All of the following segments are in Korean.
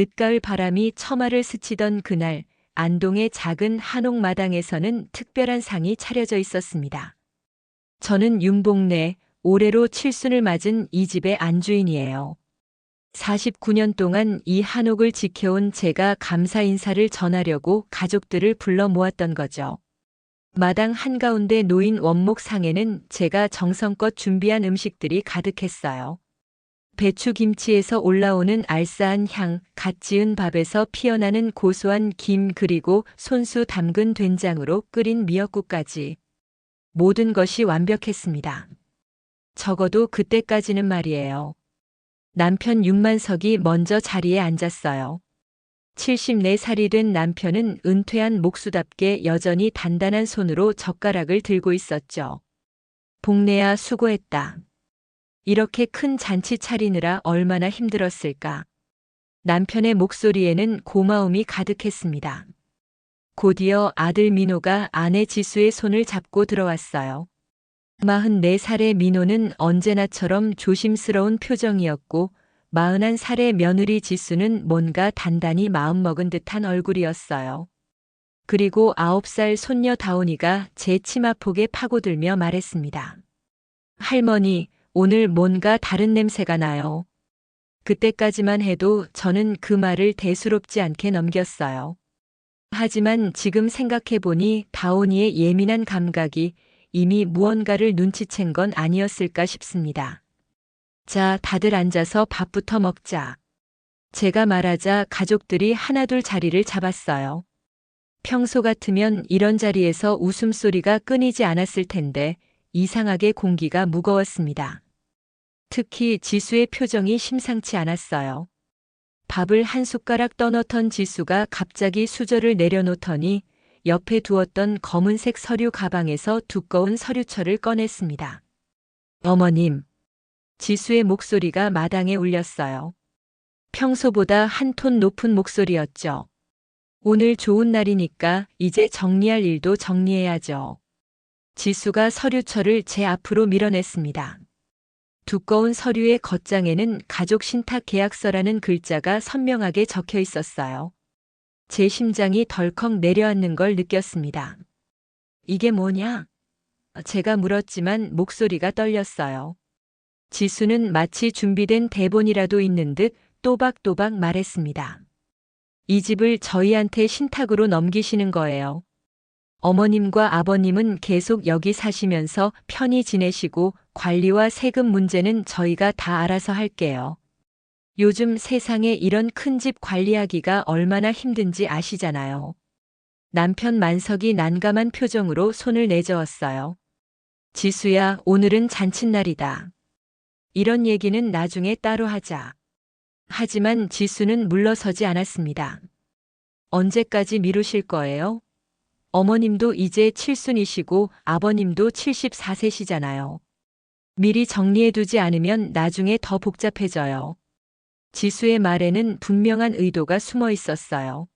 늦가을 바람이 처마를 스치던 그날, 안동의 작은 한옥마당에서는 특별한 상이 차려져 있었습니다. 저는 윤복래, 올해로 칠순을 맞은 이 집의 안주인이에요. 49년 동안 이 한옥을 지켜온 제가 감사 인사를 전하려고 가족들을 불러 모았던 거죠. 마당 한가운데 놓인 원목상에는 제가 정성껏 준비한 음식들이 가득했어요. 배추김치에서 올라오는 알싸한 향, 갓 지은 밥에서 피어나는 고소한 김, 그리고 손수 담근 된장으로 끓인 미역국까지. 모든 것이 완벽했습니다. 적어도 그때까지는 말이에요. 남편 윤만석이 먼저 자리에 앉았어요. 74살이 된 남편은 은퇴한 목수답게 여전히 단단한 손으로 젓가락을 들고 있었죠. 복래야, 수고했다. 이렇게 큰 잔치 차리느라 얼마나 힘들었을까. 남편의 목소리에는 고마움이 가득했습니다. 곧이어 아들 민호가 아내 지수의 손을 잡고 들어왔어요. 44살의 민호는 언제나처럼 조심스러운 표정이었고 41살의 며느리 지수는 뭔가 단단히 마음먹은 듯한 얼굴이었어요. 그리고 9살 손녀 다온이가 제 치마폭에 파고들며 말했습니다. 할머니, 오늘 뭔가 다른 냄새가 나요. 그때까지만 해도 저는 그 말을 대수롭지 않게 넘겼어요. 하지만 지금 생각해보니 다온이의 예민한 감각이 이미 무언가를 눈치챈 건 아니었을까 싶습니다. 자, 다들 앉아서 밥부터 먹자. 제가 말하자 가족들이 하나둘 자리를 잡았어요. 평소 같으면 이런 자리에서 웃음소리가 끊이지 않았을 텐데 이상하게 공기가 무거웠습니다. 특히 지수의 표정이 심상치 않았어요. 밥을 한 숟가락 떠넣던 지수가 갑자기 수저를 내려놓더니 옆에 두었던 검은색 서류 가방에서 두꺼운 서류철을 꺼냈습니다. 어머님. 지수의 목소리가 마당에 울렸어요. 평소보다 한 톤 높은 목소리였죠. 오늘 좋은 날이니까 이제 정리할 일도 정리해야죠. 지수가 서류철을 제 앞으로 밀어냈습니다. 두꺼운 서류의 겉장에는 가족 신탁 계약서라는 글자가 선명하게 적혀 있었어요. 제 심장이 덜컥 내려앉는 걸 느꼈습니다. 이게 뭐냐? 제가 물었지만 목소리가 떨렸어요. 지수는 마치 준비된 대본이라도 있는 듯 또박또박 말했습니다. 이 집을 저희한테 신탁으로 넘기시는 거예요. 어머님과 아버님은 계속 여기 사시면서 편히 지내시고 관리와 세금 문제는 저희가 다 알아서 할게요. 요즘 세상에 이런 큰 집 관리하기가 얼마나 힘든지 아시잖아요. 남편 만석이 난감한 표정으로 손을 내저었어요. 지수야, 오늘은 잔칫날이다. 이런 얘기는 나중에 따로 하자. 하지만 지수는 물러서지 않았습니다. 언제까지 미루실 거예요? 어머님도 이제 칠순이시고 아버님도 74세시잖아요. 미리 정리해두지 않으면 나중에 더 복잡해져요. 지수의 말에는 분명한 의도가 숨어 있었어요.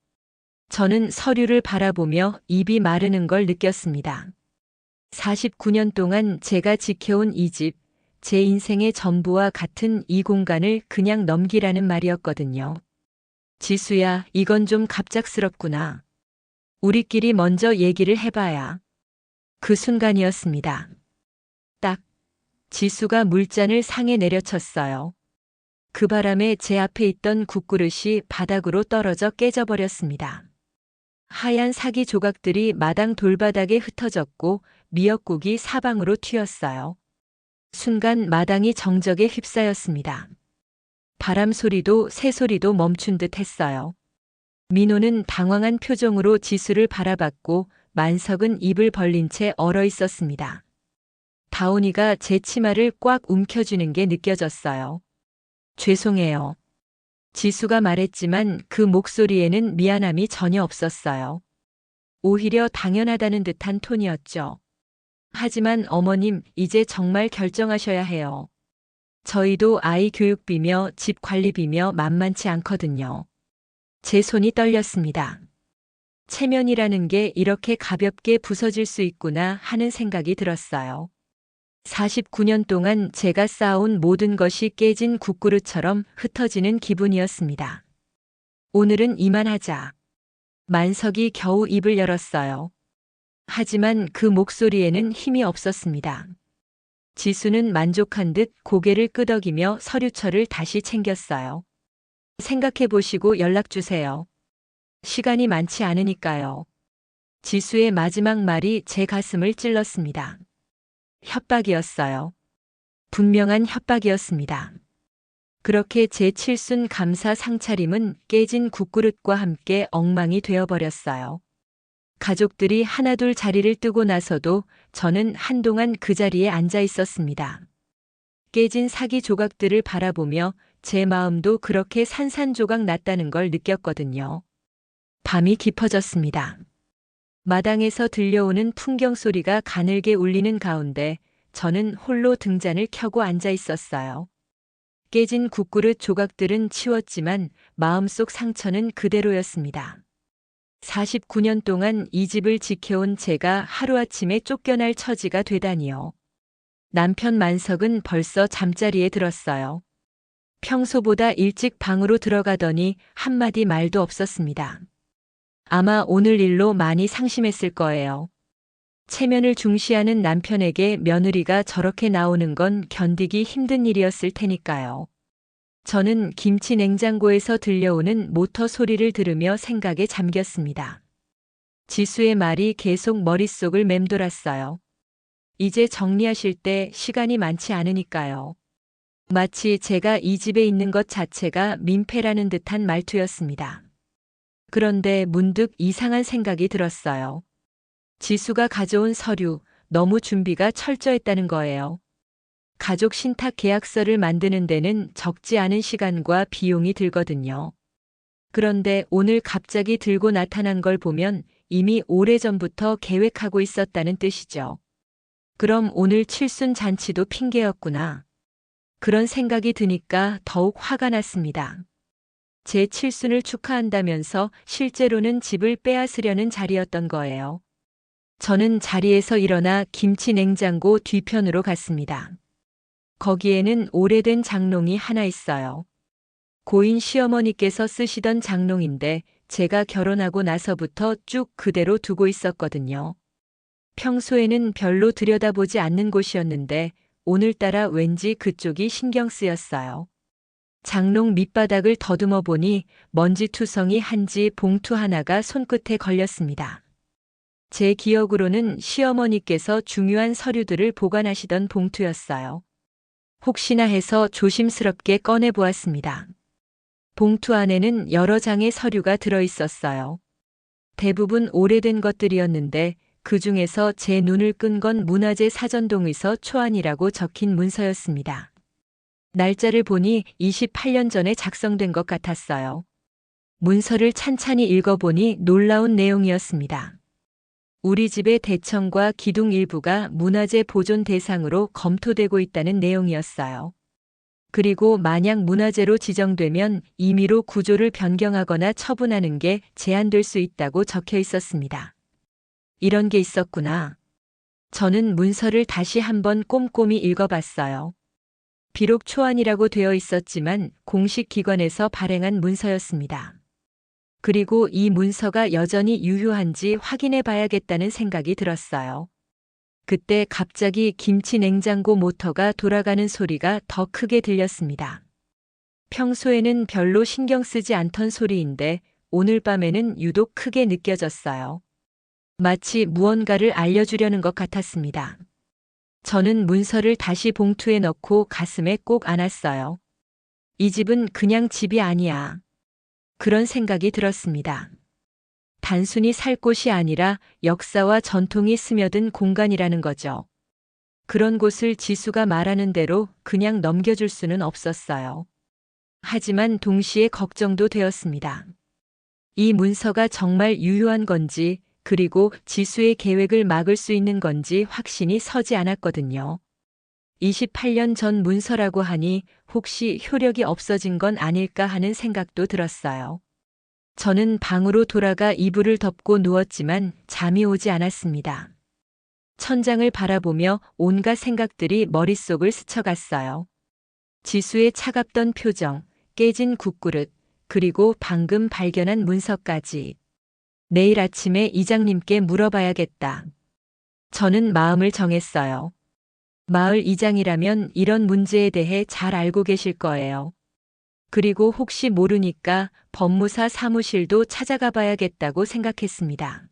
저는 서류를 바라보며 입이 마르는 걸 느꼈습니다. 49년 동안 제가 지켜온 이 집, 제 인생의 전부와 같은 이 공간을 그냥 넘기라는 말이었거든요. 지수야, 이건 좀 갑작스럽구나. 우리끼리 먼저 얘기를 해봐야. 그 순간이었습니다. 딱. 지수가 물잔을 상에 내려쳤어요. 그 바람에 제 앞에 있던 국그릇이 바닥으로 떨어져 깨져버렸습니다. 하얀 사기 조각들이 마당 돌바닥에 흩어졌고 미역국이 사방으로 튀었어요. 순간 마당이 정적에 휩싸였습니다. 바람 소리도 새소리도 멈춘 듯 했어요. 민호는 당황한 표정으로 지수를 바라봤고 만석은 입을 벌린 채 얼어 있었습니다. 다온이가 제 치마를 꽉 움켜쥐는 게 느껴졌어요. 죄송해요. 지수가 말했지만 그 목소리에는 미안함이 전혀 없었어요. 오히려 당연하다는 듯한 톤이었죠. 하지만 어머님, 이제 정말 결정하셔야 해요. 저희도 아이 교육비며 집 관리비며 만만치 않거든요. 제 손이 떨렸습니다. 체면이라는 게 이렇게 가볍게 부서질 수 있구나 하는 생각이 들었어요. 49년 동안 제가 쌓아온 모든 것이 깨진 국그릇처럼 흩어지는 기분이었습니다. 오늘은 이만하자. 만석이 겨우 입을 열었어요. 하지만 그 목소리에는 힘이 없었습니다. 지수는 만족한 듯 고개를 끄덕이며 서류철을 다시 챙겼어요. 생각해 보시고 연락 주세요. 시간이 많지 않으니까요. 지수의 마지막 말이 제 가슴을 찔렀습니다. 협박이었어요. 분명한 협박이었습니다. 그렇게 제 칠순 감사 상차림은 깨진 국그릇과 함께 엉망이 되어버렸어요. 가족들이 하나둘 자리를 뜨고 나서도 저는 한동안 그 자리에 앉아 있었습니다. 깨진 사기 조각들을 바라보며 제 마음도 그렇게 산산조각 났다는 걸 느꼈거든요. 밤이 깊어졌습니다. 마당에서 들려오는 풍경 소리가 가늘게 울리는 가운데 저는 홀로 등잔을 켜고 앉아 있었어요. 깨진 국그릇 조각들은 치웠지만 마음속 상처는 그대로였습니다. 49년 동안 이 집을 지켜온 제가 하루아침에 쫓겨날 처지가 되다니요. 남편 만석은 벌써 잠자리에 들었어요. 평소보다 일찍 방으로 들어가더니 한마디 말도 없었습니다. 아마 오늘 일로 많이 상심했을 거예요. 체면을 중시하는 남편에게 며느리가 저렇게 나오는 건 견디기 힘든 일이었을 테니까요. 저는 김치 냉장고에서 들려오는 모터 소리를 들으며 생각에 잠겼습니다. 지수의 말이 계속 머릿속을 맴돌았어요. 이제 정리하실 때 시간이 많지 않으니까요. 마치 제가 이 집에 있는 것 자체가 민폐라는 듯한 말투였습니다. 그런데 문득 이상한 생각이 들었어요. 지수가 가져온 서류, 너무 준비가 철저했다는 거예요. 가족 신탁 계약서를 만드는 데는 적지 않은 시간과 비용이 들거든요. 그런데 오늘 갑자기 들고 나타난 걸 보면 이미 오래전부터 계획하고 있었다는 뜻이죠. 그럼 오늘 칠순 잔치도 핑계였구나. 그런 생각이 드니까 더욱 화가 났습니다. 제 칠순을 축하한다면서 실제로는 집을 빼앗으려는 자리였던 거예요. 저는 자리에서 일어나 김치 냉장고 뒤편으로 갔습니다. 거기에는 오래된 장롱이 하나 있어요. 고인 시어머니께서 쓰시던 장롱인데 제가 결혼하고 나서부터 쭉 그대로 두고 있었거든요. 평소에는 별로 들여다보지 않는 곳이었는데 오늘따라 왠지 그쪽이 신경 쓰였어요. 장롱 밑바닥을 더듬어 보니 먼지투성이 한지 봉투 하나가 손끝에 걸렸습니다. 제 기억으로는 시어머니께서 중요한 서류들을 보관하시던 봉투였어요. 혹시나 해서 조심스럽게 꺼내 보았습니다. 봉투 안에는 여러 장의 서류가 들어 있었어요. 대부분 오래된 것들이었는데 그 중에서 제 눈을 끈 건 문화재 사전동의서 초안이라고 적힌 문서였습니다. 날짜를 보니 28년 전에 작성된 것 같았어요. 문서를 찬찬히 읽어보니 놀라운 내용이었습니다. 우리 집의 대청과 기둥 일부가 문화재 보존 대상으로 검토되고 있다는 내용이었어요. 그리고 만약 문화재로 지정되면 임의로 구조를 변경하거나 처분하는 게 제한될 수 있다고 적혀 있었습니다. 이런 게 있었구나. 저는 문서를 다시 한번 꼼꼼히 읽어봤어요. 비록 초안이라고 되어 있었지만 공식 기관에서 발행한 문서였습니다. 그리고 이 문서가 여전히 유효한지 확인해 봐야겠다는 생각이 들었어요. 그때 갑자기 김치 냉장고 모터가 돌아가는 소리가 더 크게 들렸습니다. 평소에는 별로 신경 쓰지 않던 소리인데 오늘 밤에는 유독 크게 느껴졌어요. 마치 무언가를 알려주려는 것 같았습니다. 저는 문서를 다시 봉투에 넣고 가슴에 꼭 안았어요. 이 집은 그냥 집이 아니야. 그런 생각이 들었습니다. 단순히 살 곳이 아니라 역사와 전통이 스며든 공간이라는 거죠. 그런 곳을 지수가 말하는 대로 그냥 넘겨줄 수는 없었어요. 하지만 동시에 걱정도 되었습니다. 이 문서가 정말 유효한 건지 그리고 지수의 계획을 막을 수 있는 건지 확신이 서지 않았거든요. 28년 전 문서라고 하니 혹시 효력이 없어진 건 아닐까 하는 생각도 들었어요. 저는 방으로 돌아가 이불을 덮고 누웠지만 잠이 오지 않았습니다. 천장을 바라보며 온갖 생각들이 머릿속을 스쳐갔어요. 지수의 차갑던 표정, 깨진 국그릇, 그리고 방금 발견한 문서까지. 내일 아침에 이장님께 물어봐야겠다. 저는 마음을 정했어요. 마을 이장이라면 이런 문제에 대해 잘 알고 계실 거예요. 그리고 혹시 모르니까 법무사 사무실도 찾아가 봐야겠다고 생각했습니다.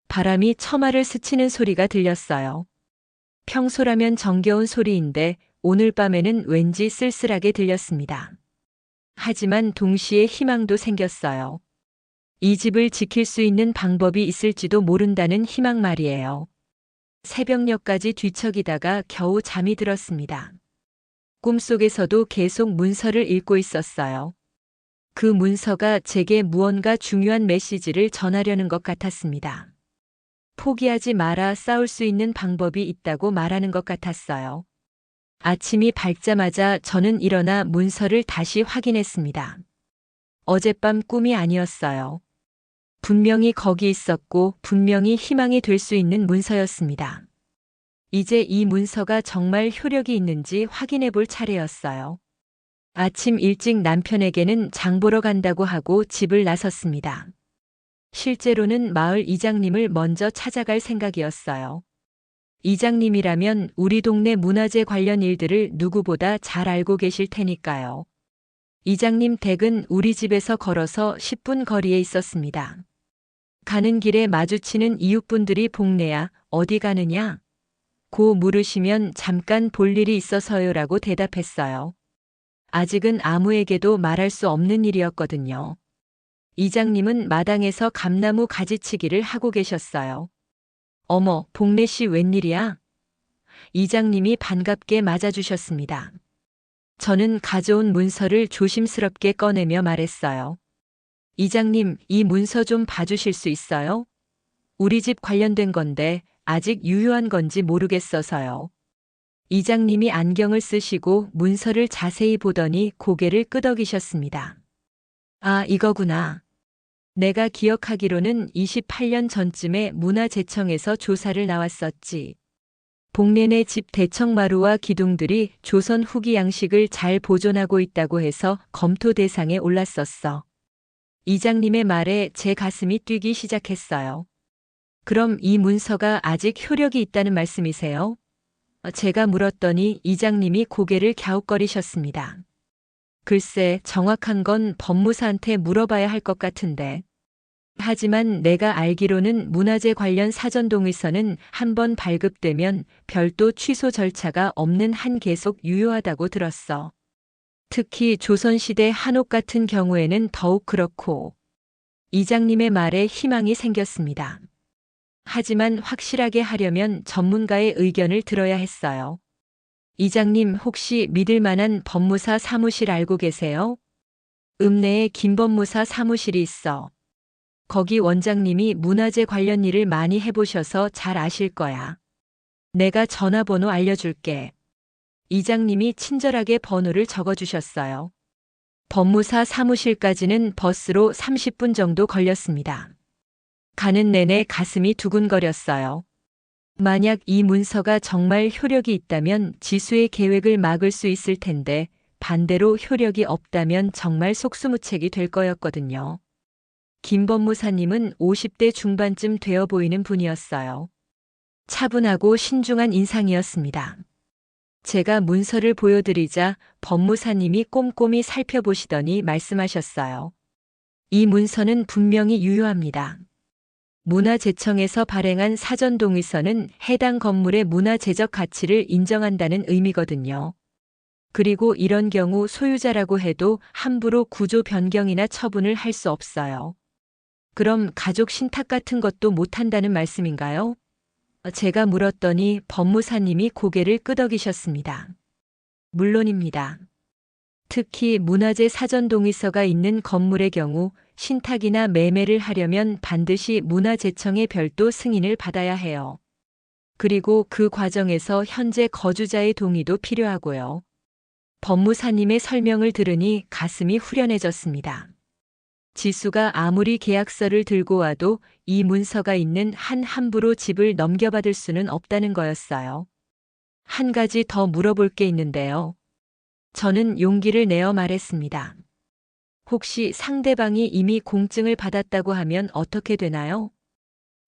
바람이 처마를 스치는 소리가 들렸어요. 평소라면 정겨운 소리인데 오늘 밤에는 왠지 쓸쓸하게 들렸습니다. 하지만 동시에 희망도 생겼어요. 이 집을 지킬 수 있는 방법이 있을지도 모른다는 희망 말이에요. 새벽녘까지 뒤척이다가 겨우 잠이 들었습니다. 꿈속에서도 계속 문서를 읽고 있었어요. 그 문서가 제게 무언가 중요한 메시지를 전하려는 것 같았습니다. 포기하지 마라, 싸울 수 있는 방법이 있다고 말하는 것 같았어요. 아침이 밝자마자 저는 일어나 문서를 다시 확인했습니다. 어젯밤 꿈이 아니었어요. 분명히 거기 있었고 분명히 희망이 될 수 있는 문서였습니다. 이제 이 문서가 정말 효력이 있는지 확인해 볼 차례였어요. 아침 일찍 남편에게는 장 보러 간다고 하고 집을 나섰습니다. 실제로는 마을 이장님을 먼저 찾아갈 생각이었어요. 이장님이라면 우리 동네 문화재 관련 일들을 누구보다 잘 알고 계실 테니까요. 이장님 댁은 우리 집에서 걸어서 10분 거리에 있었습니다. 가는 길에 마주치는 이웃분들이 복내야 어디 가느냐? 고 물으시면 잠깐 볼 일이 있어서요라고 대답했어요. 아직은 아무에게도 말할 수 없는 일이었거든요. 이장님은 마당에서 감나무 가지치기를 하고 계셨어요. 어머, 복래 씨 웬일이야? 이장님이 반갑게 맞아주셨습니다. 저는 가져온 문서를 조심스럽게 꺼내며 말했어요. 이장님, 이 문서 좀 봐주실 수 있어요? 우리 집 관련된 건데 아직 유효한 건지 모르겠어서요. 이장님이 안경을 쓰시고 문서를 자세히 보더니 고개를 끄덕이셨습니다. 아, 이거구나. 내가 기억하기로는 28년 전쯤에 문화재청에서 조사를 나왔었지. 복례네 집 대청마루와 기둥들이 조선 후기 양식을 잘 보존하고 있다고 해서 검토 대상에 올랐었어. 이장님의 말에 제 가슴이 뛰기 시작했어요. 그럼 이 문서가 아직 효력이 있다는 말씀이세요? 제가 물었더니 이장님이 고개를 갸웃거리셨습니다. 글쎄, 정확한 건 법무사한테 물어봐야 할 것 같은데. 하지만 내가 알기로는 문화재 관련 사전동의서는 한 번 발급되면 별도 취소 절차가 없는 한 계속 유효하다고 들었어. 특히 조선시대 한옥 같은 경우에는 더욱 그렇고. 이장님의 말에 희망이 생겼습니다. 하지만 확실하게 하려면 전문가의 의견을 들어야 했어요. 이장님, 혹시 믿을 만한 법무사 사무실 알고 계세요? 읍내에 김법무사 사무실이 있어. 거기 원장님이 문화재 관련 일을 많이 해보셔서 잘 아실 거야. 내가 전화번호 알려줄게. 이장님이 친절하게 번호를 적어주셨어요. 법무사 사무실까지는 버스로 30분 정도 걸렸습니다. 가는 내내 가슴이 두근거렸어요. 만약 이 문서가 정말 효력이 있다면 지수의 계획을 막을 수 있을 텐데 반대로 효력이 없다면 정말 속수무책이 될 거였거든요. 김 법무사님은 50대 중반쯤 되어 보이는 분이었어요. 차분하고 신중한 인상이었습니다. 제가 문서를 보여드리자 법무사님이 꼼꼼히 살펴보시더니 말씀하셨어요. 이 문서는 분명히 유효합니다. 문화재청에서 발행한 사전동의서는 해당 건물의 문화재적 가치를 인정한다는 의미거든요. 그리고 이런 경우 소유자라고 해도 함부로 구조 변경이나 처분을 할 수 없어요. 그럼 가족 신탁 같은 것도 못한다는 말씀인가요? 제가 물었더니 법무사님이 고개를 끄덕이셨습니다. 물론입니다. 특히 문화재 사전동의서가 있는 건물의 경우 신탁이나 매매를 하려면 반드시 문화재청의 별도 승인을 받아야 해요. 그리고 그 과정에서 현재 거주자의 동의도 필요하고요. 법무사님의 설명을 들으니 가슴이 후련해졌습니다. 지수가 아무리 계약서를 들고 와도 이 문서가 있는 한 함부로 집을 넘겨받을 수는 없다는 거였어요. 한 가지 더 물어볼 게 있는데요. 저는 용기를 내어 말했습니다. 혹시 상대방이 이미 공증을 받았다고 하면 어떻게 되나요?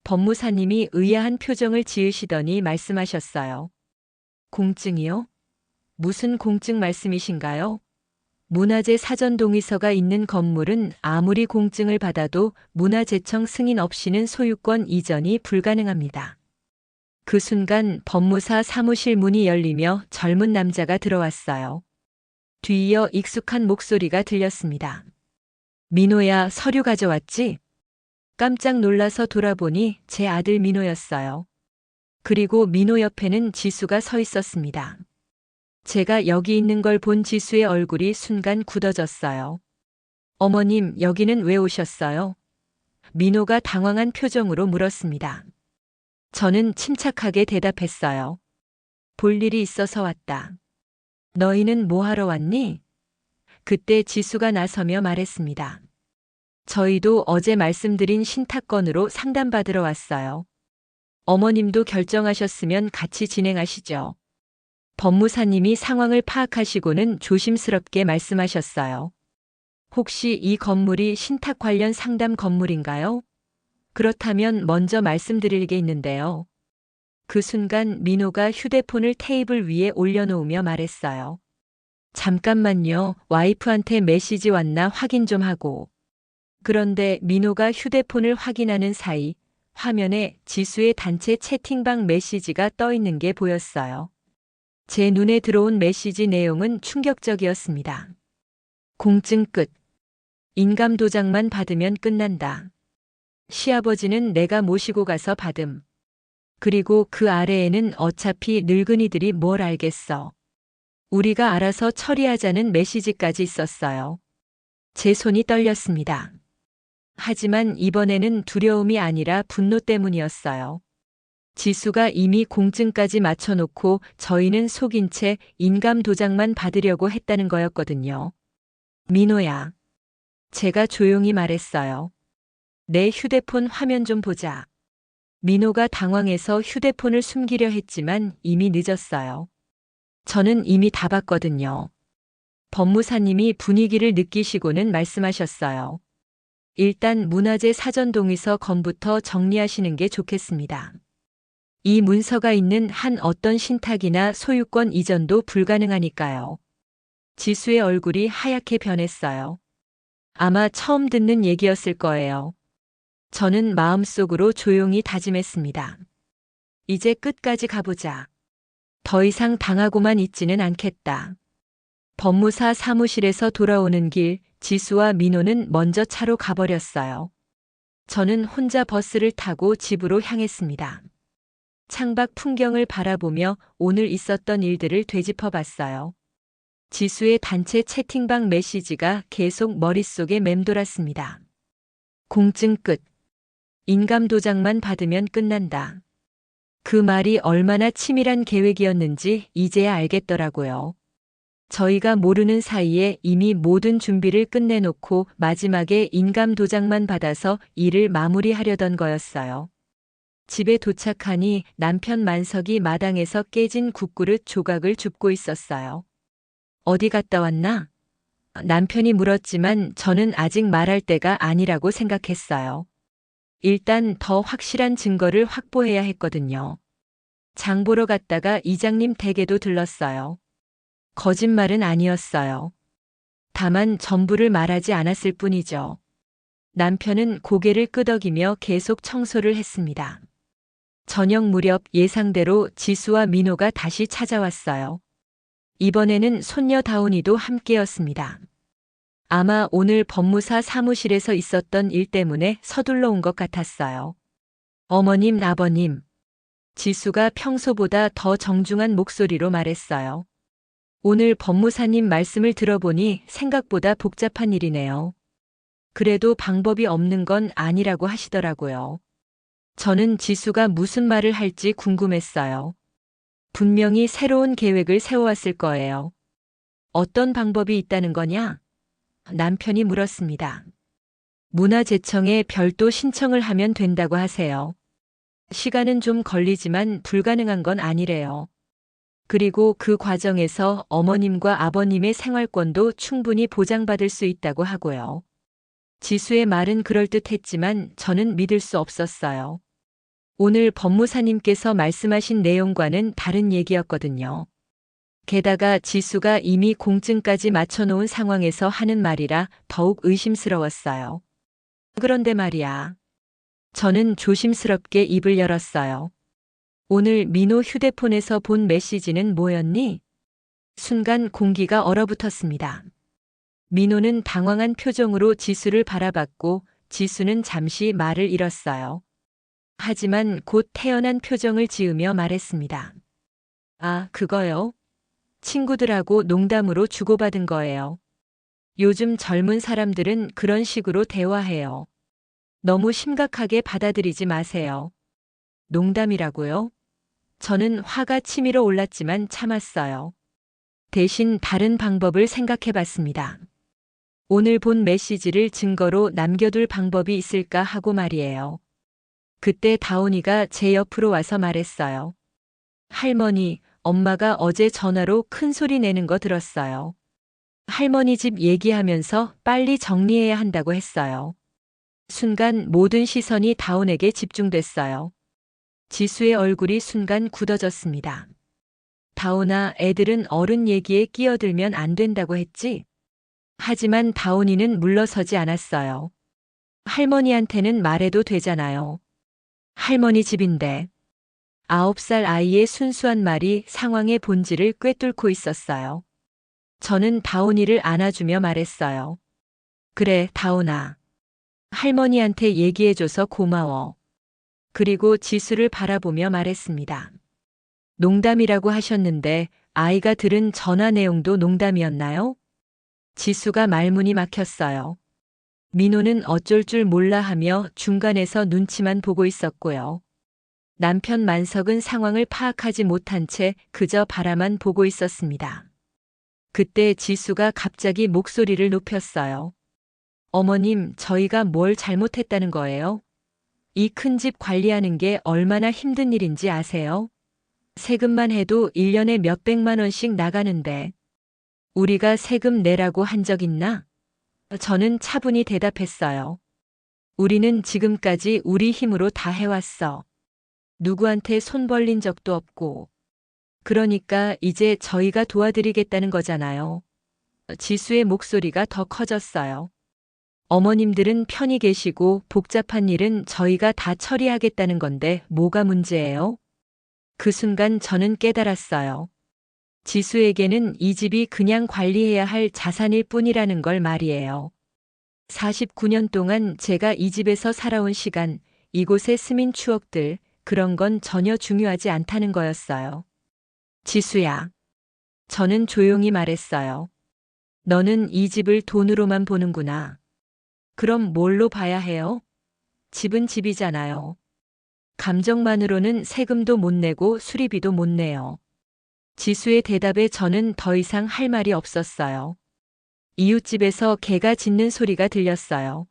법무사님이 의아한 표정을 지으시더니 말씀하셨어요. 공증이요? 무슨 공증 말씀이신가요? 문화재 사전 동의서가 있는 건물은 아무리 공증을 받아도 문화재청 승인 없이는 소유권 이전이 불가능합니다. 그 순간 법무사 사무실 문이 열리며 젊은 남자가 들어왔어요. 뒤이어 익숙한 목소리가 들렸습니다. 민호야, 서류 가져왔지? 깜짝 놀라서 돌아보니 제 아들 민호였어요. 그리고 민호 옆에는 지수가 서 있었습니다. 제가 여기 있는 걸 본 지수의 얼굴이 순간 굳어졌어요. 어머님, 여기는 왜 오셨어요? 민호가 당황한 표정으로 물었습니다. 저는 침착하게 대답했어요. 볼 일이 있어서 왔다. 너희는 뭐 하러 왔니? 그때 지수가 나서며 말했습니다. 저희도 어제 말씀드린 신탁건으로 상담받으러 왔어요. 어머님도 결정하셨으면 같이 진행하시죠. 법무사님이 상황을 파악하시고는 조심스럽게 말씀하셨어요. 혹시 이 건물이 신탁 관련 상담 건물인가요? 그렇다면 먼저 말씀드릴 게 있는데요. 그 순간 민호가 휴대폰을 테이블 위에 올려놓으며 말했어요. 잠깐만요. 와이프한테 메시지 왔나 확인 좀 하고. 그런데 민호가 휴대폰을 확인하는 사이 화면에 지수의 단체 채팅방 메시지가 떠 있는 게 보였어요. 제 눈에 들어온 메시지 내용은 충격적이었습니다. 공증 끝. 인감 도장만 받으면 끝난다. 시아버지는 내가 모시고 가서 받음. 그리고 그 아래에는 어차피 늙은이들이 뭘 알겠어. 우리가 알아서 처리하자는 메시지까지 있었어요. 제 손이 떨렸습니다. 하지만 이번에는 두려움이 아니라 분노 때문이었어요. 지수가 이미 공증까지 맞춰놓고 저희는 속인 채 인감 도장만 받으려고 했다는 거였거든요. 민호야. 제가 조용히 말했어요. 내 휴대폰 화면 좀 보자. 민호가 당황해서 휴대폰을 숨기려 했지만 이미 늦었어요. 저는 이미 다 봤거든요. 법무사님이 분위기를 느끼시고는 말씀하셨어요. 일단 문화재 사전 동의서 건부터 정리하시는 게 좋겠습니다. 이 문서가 있는 한 어떤 신탁이나 소유권 이전도 불가능하니까요. 지수의 얼굴이 하얗게 변했어요. 아마 처음 듣는 얘기였을 거예요. 저는 마음속으로 조용히 다짐했습니다. 이제 끝까지 가보자. 더 이상 당하고만 있지는 않겠다. 법무사 사무실에서 돌아오는 길, 지수와 민호는 먼저 차로 가버렸어요. 저는 혼자 버스를 타고 집으로 향했습니다. 창밖 풍경을 바라보며 오늘 있었던 일들을 되짚어 봤어요. 지수의 단체 채팅방 메시지가 계속 머릿속에 맴돌았습니다. 공증 끝. 인감 도장만 받으면 끝난다. 그 말이 얼마나 치밀한 계획이었는지 이제야 알겠더라고요. 저희가 모르는 사이에 이미 모든 준비를 끝내놓고 마지막에 인감 도장만 받아서 일을 마무리하려던 거였어요. 집에 도착하니 남편 만석이 마당에서 깨진 국그릇 조각을 줍고 있었어요. 어디 갔다 왔나? 남편이 물었지만 저는 아직 말할 때가 아니라고 생각했어요. 일단 더 확실한 증거를 확보해야 했거든요. 장 보러 갔다가 이장님 댁에도 들렀어요. 거짓말은 아니었어요. 다만 전부를 말하지 않았을 뿐이죠. 남편은 고개를 끄덕이며 계속 청소를 했습니다. 저녁 무렵 예상대로 지수와 민호가 다시 찾아왔어요. 이번에는 손녀 다운이도 함께였습니다. 아마 오늘 법무사 사무실에서 있었던 일 때문에 서둘러 온 것 같았어요. 어머님, 아버님. 지수가 평소보다 더 정중한 목소리로 말했어요. 오늘 법무사님 말씀을 들어보니 생각보다 복잡한 일이네요. 그래도 방법이 없는 건 아니라고 하시더라고요. 저는 지수가 무슨 말을 할지 궁금했어요. 분명히 새로운 계획을 세워왔을 거예요. 어떤 방법이 있다는 거냐? 남편이 물었습니다. 문화재청에 별도 신청을 하면 된다고 하세요. 시간은 좀 걸리지만 불가능한 건 아니래요. 그리고 그 과정에서 어머님과 아버님의 생활권도 충분히 보장받을 수 있다고 하고요. 지수의 말은 그럴듯했지만 저는 믿을 수 없었어요. 오늘 법무사님께서 말씀하신 내용과는 다른 얘기였거든요. 게다가 지수가 이미 공증까지 맞춰놓은 상황에서 하는 말이라 더욱 의심스러웠어요. 그런데 말이야. 저는 조심스럽게 입을 열었어요. 오늘 민호 휴대폰에서 본 메시지는 뭐였니? 순간 공기가 얼어붙었습니다. 민호는 당황한 표정으로 지수를 바라봤고 지수는 잠시 말을 잃었어요. 하지만 곧 태연한 표정을 지으며 말했습니다. 아, 그거요? 친구들하고 농담으로 주고받은 거예요. 요즘 젊은 사람들은 그런 식으로 대화해요. 너무 심각하게 받아들이지 마세요. 농담이라고요? 저는 화가 치밀어 올랐지만 참았어요. 대신 다른 방법을 생각해 봤습니다. 오늘 본 메시지를 증거로 남겨둘 방법이 있을까 하고 말이에요. 그때 다온이가 제 옆으로 와서 말했어요. 할머니, 엄마가 어제 전화로 큰 소리 내는 거 들었어요. 할머니 집 얘기하면서 빨리 정리해야 한다고 했어요. 순간 모든 시선이 다온에게 집중됐어요. 지수의 얼굴이 순간 굳어졌습니다. 다온아, 애들은 어른 얘기에 끼어들면 안 된다고 했지? 하지만 다온이는 물러서지 않았어요. 할머니한테는 말해도 되잖아요. 할머니 집인데. 9살 아이의 순수한 말이 상황의 본질을 꿰뚫고 있었어요. 저는 다온이를 안아주며 말했어요. 그래, 다온아. 할머니한테 얘기해줘서 고마워. 그리고 지수를 바라보며 말했습니다. 농담이라고 하셨는데 아이가 들은 전화 내용도 농담이었나요? 지수가 말문이 막혔어요. 민호는 어쩔 줄 몰라 하며 중간에서 눈치만 보고 있었고요. 남편 만석은 상황을 파악하지 못한 채 그저 바라만 보고 있었습니다. 그때 지수가 갑자기 목소리를 높였어요. 어머님, 저희가 뭘 잘못했다는 거예요? 이 큰 집 관리하는 게 얼마나 힘든 일인지 아세요? 세금만 해도 1년에 몇백만 원씩 나가는데 우리가 세금 내라고 한 적 있나? 저는 차분히 대답했어요. 우리는 지금까지 우리 힘으로 다 해왔어. 누구한테 손 벌린 적도 없고. 그러니까 이제 저희가 도와드리겠다는 거잖아요. 지수의 목소리가 더 커졌어요. 어머님들은 편히 계시고 복잡한 일은 저희가 다 처리하겠다는 건데 뭐가 문제예요? 그 순간 저는 깨달았어요. 지수에게는 이 집이 그냥 관리해야 할 자산일 뿐이라는 걸 말이에요. 49년 동안 제가 이 집에서 살아온 시간, 이곳의 스민 추억들, 그런 건 전혀 중요하지 않다는 거였어요. 지수야. 저는 조용히 말했어요. 너는 이 집을 돈으로만 보는구나. 그럼 뭘로 봐야 해요? 집은 집이잖아요. 감정만으로는 세금도 못 내고 수리비도 못 내요. 지수의 대답에 저는 더 이상 할 말이 없었어요. 이웃집에서 개가 짖는 소리가 들렸어요.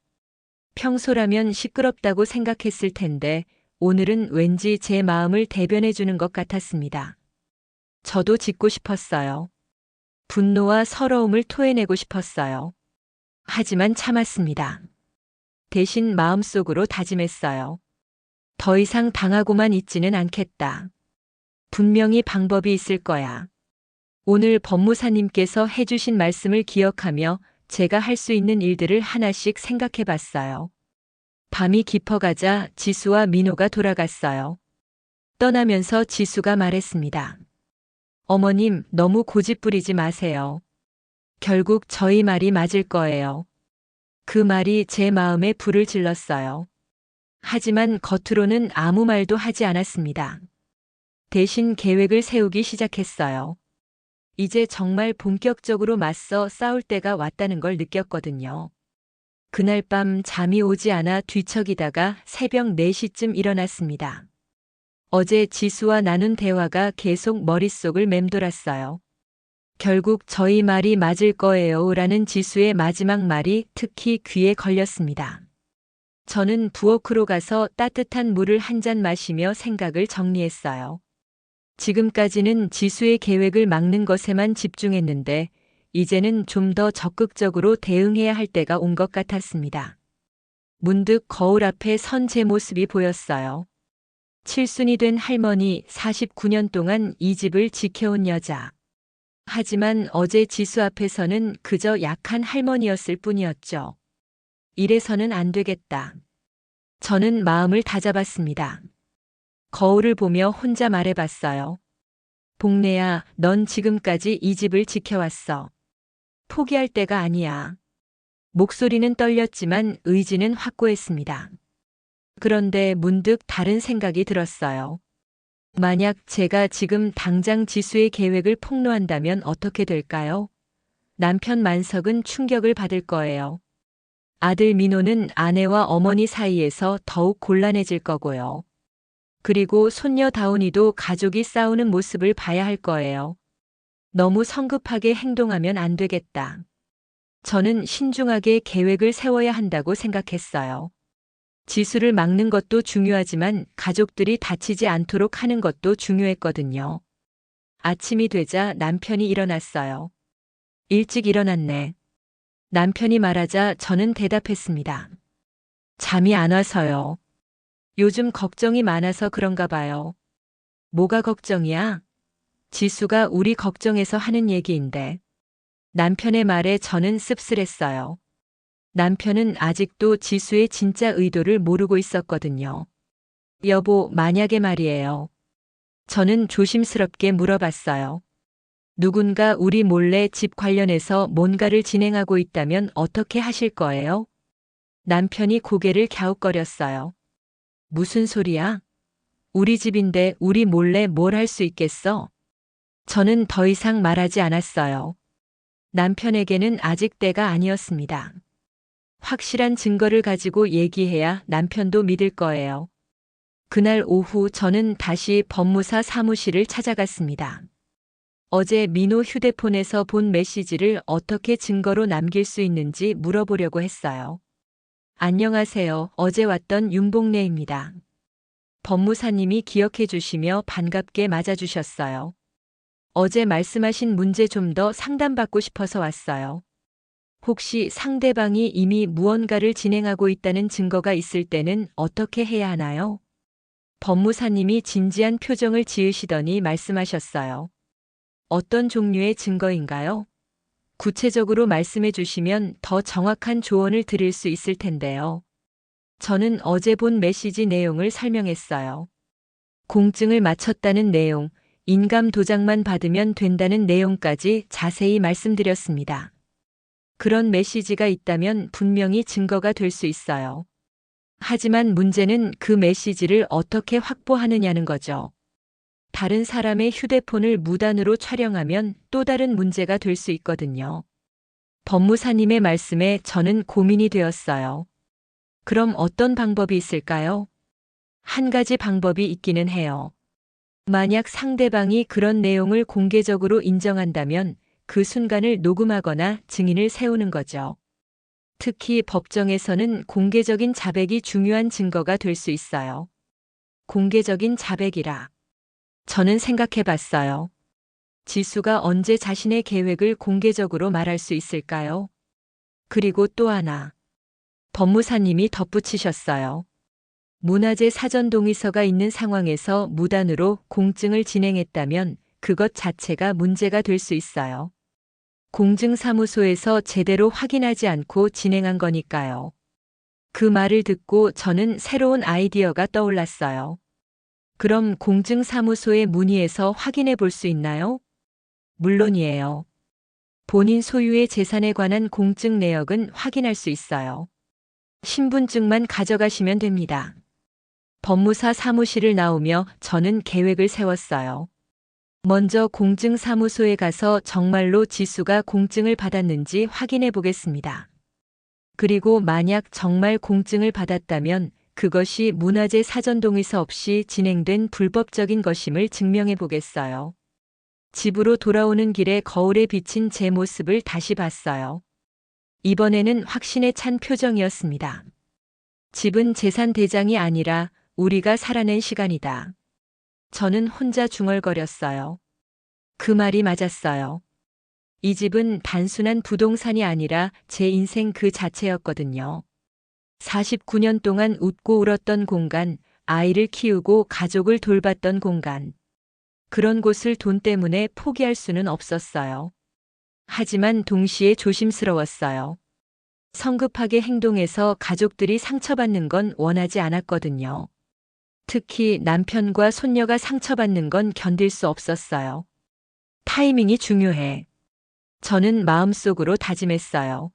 평소라면 시끄럽다고 생각했을 텐데 오늘은 왠지 제 마음을 대변해 주는 것 같았습니다. 저도 짖고 싶었어요. 분노와 서러움을 토해내고 싶었어요. 하지만 참았습니다. 대신 마음속으로 다짐했어요. 더 이상 당하고만 있지는 않겠다. 분명히 방법이 있을 거야. 오늘 법무사님께서 해주신 말씀을 기억하며 제가 할 수 있는 일들을 하나씩 생각해 봤어요. 밤이 깊어가자 지수와 민호가 돌아갔어요. 떠나면서 지수가 말했습니다. 어머님, 너무 고집부리지 마세요. 결국 저희 말이 맞을 거예요. 그 말이 제 마음에 불을 질렀어요. 하지만 겉으로는 아무 말도 하지 않았습니다. 대신 계획을 세우기 시작했어요. 이제 정말 본격적으로 맞서 싸울 때가 왔다는 걸 느꼈거든요. 그날 밤 잠이 오지 않아 뒤척이다가 새벽 4시쯤 일어났습니다. 어제 지수와 나눈 대화가 계속 머릿속을 맴돌았어요. 결국 저희 말이 맞을 거예요 라는 지수의 마지막 말이 특히 귀에 걸렸습니다. 저는 부엌으로 가서 따뜻한 물을 한 잔 마시며 생각을 정리했어요. 지금까지는 지수의 계획을 막는 것에만 집중했는데 이제는 좀 더 적극적으로 대응해야 할 때가 온 것 같았습니다. 문득 거울 앞에 선 제 모습이 보였어요. 칠순이 된 할머니, 49년 동안 이 집을 지켜온 여자. 하지만 어제 지수 앞에서는 그저 약한 할머니였을 뿐이었죠. 이래서는 안 되겠다. 저는 마음을 다잡았습니다. 거울을 보며 혼자 말해봤어요. 복래야, 넌 지금까지 이 집을 지켜왔어. 포기할 때가 아니야. 목소리는 떨렸지만 의지는 확고했습니다. 그런데 문득 다른 생각이 들었어요. 만약 제가 지금 당장 지수의 계획을 폭로한다면 어떻게 될까요? 남편 만석은 충격을 받을 거예요. 아들 민호는 아내와 어머니 사이에서 더욱 곤란해질 거고요. 그리고 손녀 다운이도 가족이 싸우는 모습을 봐야 할 거예요. 너무 성급하게 행동하면 안 되겠다. 저는 신중하게 계획을 세워야 한다고 생각했어요. 지수를 막는 것도 중요하지만 가족들이 다치지 않도록 하는 것도 중요했거든요. 아침이 되자 남편이 일어났어요. 일찍 일어났네. 남편이 말하자 저는 대답했습니다. 잠이 안 와서요. 요즘 걱정이 많아서 그런가 봐요. 뭐가 걱정이야? 지수가 우리 걱정해서 하는 얘기인데. 남편의 말에 저는 씁쓸했어요. 남편은 아직도 지수의 진짜 의도를 모르고 있었거든요. 여보, 만약에 말이에요. 저는 조심스럽게 물어봤어요. 누군가 우리 몰래 집 관련해서 뭔가를 진행하고 있다면 어떻게 하실 거예요? 남편이 고개를 갸웃거렸어요. 무슨 소리야? 우리 집인데 우리 몰래 뭘 할 수 있겠어? 저는 더 이상 말하지 않았어요. 남편에게는 아직 때가 아니었습니다. 확실한 증거를 가지고 얘기해야 남편도 믿을 거예요. 그날 오후 저는 다시 법무사 사무실을 찾아갔습니다. 어제 민호 휴대폰에서 본 메시지를 어떻게 증거로 남길 수 있는지 물어보려고 했어요. 안녕하세요. 어제 왔던 윤복래입니다. 법무사님이 기억해 주시며 반갑게 맞아주셨어요. 어제 말씀하신 문제 좀 더 상담받고 싶어서 왔어요. 혹시 상대방이 이미 무언가를 진행하고 있다는 증거가 있을 때는 어떻게 해야 하나요? 법무사님이 진지한 표정을 지으시더니 말씀하셨어요. 어떤 종류의 증거인가요? 구체적으로 말씀해 주시면 더 정확한 조언을 드릴 수 있을 텐데요. 저는 어제 본 메시지 내용을 설명했어요. 공증을 마쳤다는 내용, 인감 도장만 받으면 된다는 내용까지 자세히 말씀드렸습니다. 그런 메시지가 있다면 분명히 증거가 될 수 있어요. 하지만 문제는 그 메시지를 어떻게 확보하느냐는 거죠. 다른 사람의 휴대폰을 무단으로 촬영하면 또 다른 문제가 될 수 있거든요. 법무사님의 말씀에 저는 고민이 되었어요. 그럼 어떤 방법이 있을까요? 한 가지 방법이 있기는 해요. 만약 상대방이 그런 내용을 공개적으로 인정한다면 그 순간을 녹음하거나 증인을 세우는 거죠. 특히 법정에서는 공개적인 자백이 중요한 증거가 될 수 있어요. 공개적인 자백이라. 저는 생각해 봤어요. 지수가 언제 자신의 계획을 공개적으로 말할 수 있을까요? 그리고 또 하나. 법무사님이 덧붙이셨어요. 문화재 사전 동의서가 있는 상황에서 무단으로 공증을 진행했다면 그것 자체가 문제가 될 수 있어요. 공증사무소에서 제대로 확인하지 않고 진행한 거니까요. 그 말을 듣고 저는 새로운 아이디어가 떠올랐어요. 그럼 공증사무소에 문의해서 확인해 볼 수 있나요? 물론이에요. 본인 소유의 재산에 관한 공증 내역은 확인할 수 있어요. 신분증만 가져가시면 됩니다. 법무사 사무실을 나오며 저는 계획을 세웠어요. 먼저 공증사무소에 가서 정말로 지수가 공증을 받았는지 확인해 보겠습니다. 그리고 만약 정말 공증을 받았다면 그것이 문화재 사전 동의서 없이 진행된 불법적인 것임을 증명해 보겠어요. 집으로 돌아오는 길에 거울에 비친 제 모습을 다시 봤어요. 이번에는 확신에 찬 표정이었습니다. 집은 재산 대장이 아니라 우리가 살아낸 시간이다. 저는 혼자 중얼거렸어요. 그 말이 맞았어요. 이 집은 단순한 부동산이 아니라 제 인생 그 자체였거든요. 49년 동안 웃고 울었던 공간, 아이를 키우고 가족을 돌봤던 공간. 그런 곳을 돈 때문에 포기할 수는 없었어요. 하지만 동시에 조심스러웠어요. 성급하게 행동해서 가족들이 상처받는 건 원하지 않았거든요. 특히 남편과 손녀가 상처받는 건 견딜 수 없었어요. 타이밍이 중요해. 저는 마음속으로 다짐했어요.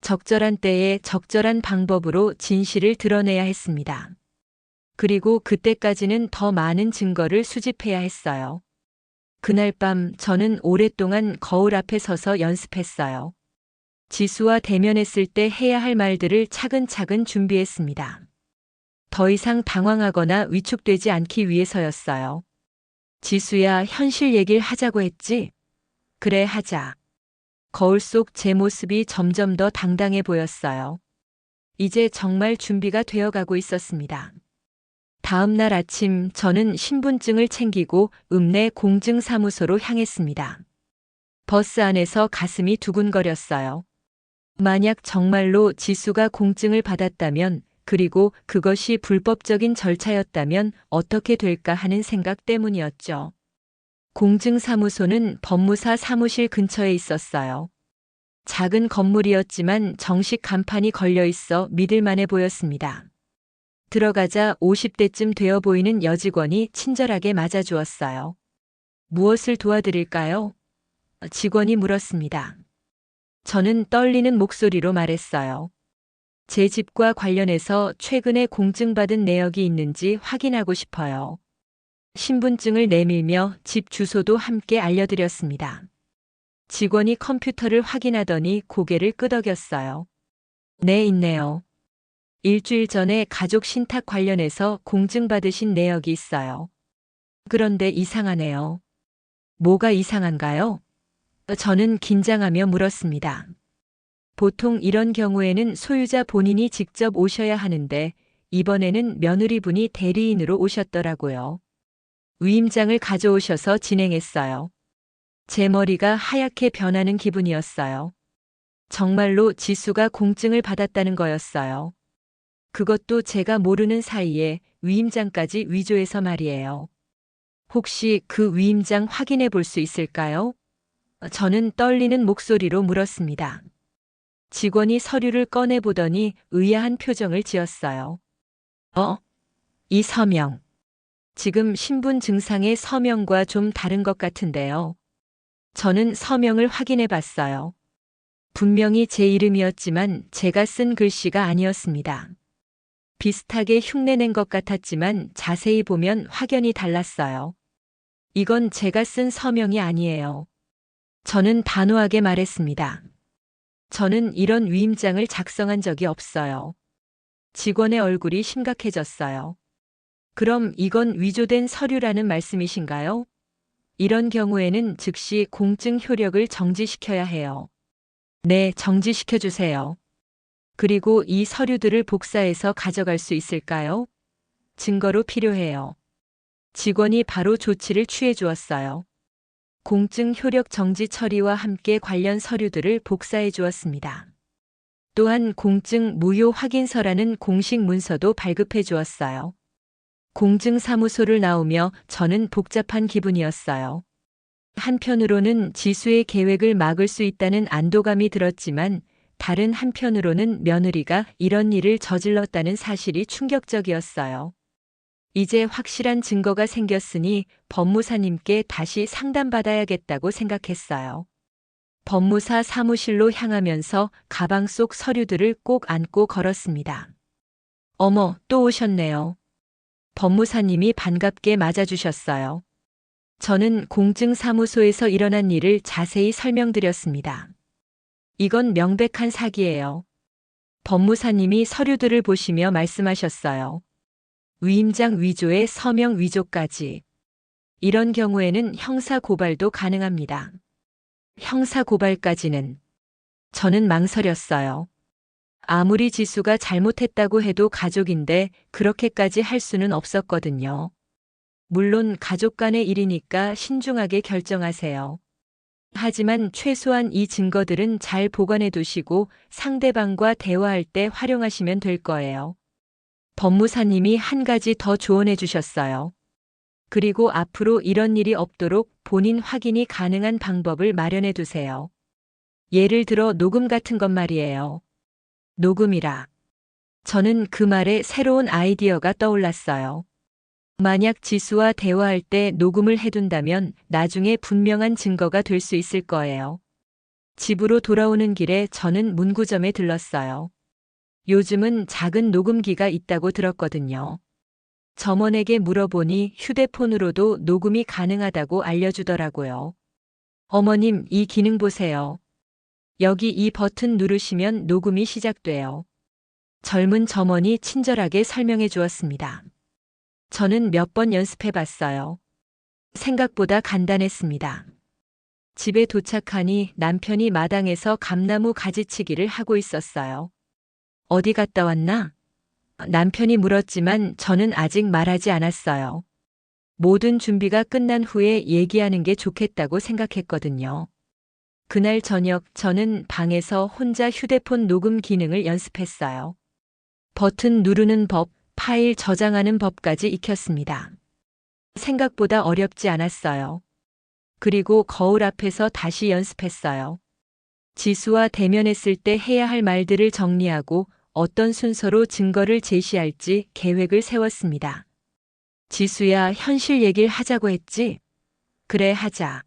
적절한 때에 적절한 방법으로 진실을 드러내야 했습니다. 그리고 그때까지는 더 많은 증거를 수집해야 했어요. 그날 밤 저는 오랫동안 거울 앞에 서서 연습했어요. 지수와 대면했을 때 해야 할 말들을 차근차근 준비했습니다. 더 이상 당황하거나 위축되지 않기 위해서였어요. 지수야, 현실 얘기를 하자고 했지? 그래, 하자. 거울 속 제 모습이 점점 더 당당해 보였어요. 이제 정말 준비가 되어 가고 있었습니다. 다음 날 아침 저는 신분증을 챙기고 읍내 공증사무소로 향했습니다. 버스 안에서 가슴이 두근거렸어요. 만약 정말로 지수가 공증을 받았다면, 그리고 그것이 불법적인 절차였다면 어떻게 될까 하는 생각 때문이었죠. 공증사무소는 법무사 사무실 근처에 있었어요. 작은 건물이었지만 정식 간판이 걸려 있어 믿을만해 보였습니다. 들어가자 50대쯤 되어 보이는 여직원이 친절하게 맞아주었어요. 무엇을 도와드릴까요? 직원이 물었습니다. 저는 떨리는 목소리로 말했어요. 제 집과 관련해서 최근에 공증받은 내역이 있는지 확인하고 싶어요. 신분증을 내밀며 집 주소도 함께 알려드렸습니다. 직원이 컴퓨터를 확인하더니 고개를 끄덕였어요. 네, 있네요. 일주일 전에 가족 신탁 관련해서 공증받으신 내역이 있어요. 그런데 이상하네요. 뭐가 이상한가요? 저는 긴장하며 물었습니다. 보통 이런 경우에는 소유자 본인이 직접 오셔야 하는데 이번에는 며느리분이 대리인으로 오셨더라고요. 위임장을 가져오셔서 진행했어요. 제 머리가 하얗게 변하는 기분이었어요. 정말로 지수가 공증을 받았다는 거였어요. 그것도 제가 모르는 사이에 위임장까지 위조해서 말이에요. 혹시 그 위임장 확인해 볼 수 있을까요? 저는 떨리는 목소리로 물었습니다. 직원이 서류를 꺼내 보더니 의아한 표정을 지었어요. 이 서명. 지금 신분증상의 서명과 좀 다른 것 같은데요. 저는 서명을 확인해 봤어요. 분명히 제 이름이었지만 제가 쓴 글씨가 아니었습니다. 비슷하게 흉내낸 것 같았지만 자세히 보면 확연히 달랐어요. 이건 제가 쓴 서명이 아니에요. 저는 단호하게 말했습니다. 저는 이런 위임장을 작성한 적이 없어요. 직원의 얼굴이 심각해졌어요. 그럼 이건 위조된 서류라는 말씀이신가요? 이런 경우에는 즉시 공증 효력을 정지시켜야 해요. 네, 정지시켜 주세요. 그리고 이 서류들을 복사해서 가져갈 수 있을까요? 증거로 필요해요. 직원이 바로 조치를 취해 주었어요. 공증 효력 정지 처리와 함께 관련 서류들을 복사해 주었습니다. 또한 공증 무효 확인서라는 공식 문서도 발급해 주었어요. 공증사무소를 나오며 저는 복잡한 기분이었어요. 한편으로는 지수의 계획을 막을 수 있다는 안도감이 들었지만 다른 한편으로는 며느리가 이런 일을 저질렀다는 사실이 충격적이었어요. 이제 확실한 증거가 생겼으니 법무사님께 다시 상담받아야겠다고 생각했어요. 법무사 사무실로 향하면서 가방 속 서류들을 꼭 안고 걸었습니다. 어머, 또 오셨네요. 법무사님이 반갑게 맞아주셨어요. 저는 공증사무소에서 일어난 일을 자세히 설명드렸습니다. 이건 명백한 사기예요. 법무사님이 서류들을 보시며 말씀하셨어요. 위임장 위조에 서명 위조까지. 이런 경우에는 형사고발도 가능합니다. 형사고발까지는. 저는 망설였어요. 아무리 지수가 잘못했다고 해도 가족인데 그렇게까지 할 수는 없었거든요. 물론 가족 간의 일이니까 신중하게 결정하세요. 하지만 최소한 이 증거들은 잘 보관해 두시고 상대방과 대화할 때 활용하시면 될 거예요. 법무사님이 한 가지 더 조언해 주셨어요. 그리고 앞으로 이런 일이 없도록 본인 확인이 가능한 방법을 마련해 두세요. 예를 들어 녹음 같은 것 말이에요. 녹음이라. 저는 그 말에 새로운 아이디어가 떠올랐어요. 만약 지수와 대화할 때 녹음을 해둔다면 나중에 분명한 증거가 될 수 있을 거예요. 집으로 돌아오는 길에 저는 문구점에 들렀어요. 요즘은 작은 녹음기가 있다고 들었거든요. 점원에게 물어보니 휴대폰으로도 녹음이 가능하다고 알려주더라고요. 어머님, 이 기능 보세요. 여기 이 버튼 누르시면 녹음이 시작돼요. 젊은 점원이 친절하게 설명해 주었습니다. 저는 몇 번 연습해 봤어요. 생각보다 간단했습니다. 집에 도착하니 남편이 마당에서 감나무 가지치기를 하고 있었어요. 어디 갔다 왔나? 남편이 물었지만 저는 아직 말하지 않았어요. 모든 준비가 끝난 후에 얘기하는 게 좋겠다고 생각했거든요. 그날 저녁 저는 방에서 혼자 휴대폰 녹음 기능을 연습했어요. 버튼 누르는 법, 파일 저장하는 법까지 익혔습니다. 생각보다 어렵지 않았어요. 그리고 거울 앞에서 다시 연습했어요. 지수와 대면했을 때 해야 할 말들을 정리하고 어떤 순서로 증거를 제시할지 계획을 세웠습니다. 지수야, 현실 얘기를 하자고 했지? 그래, 하자.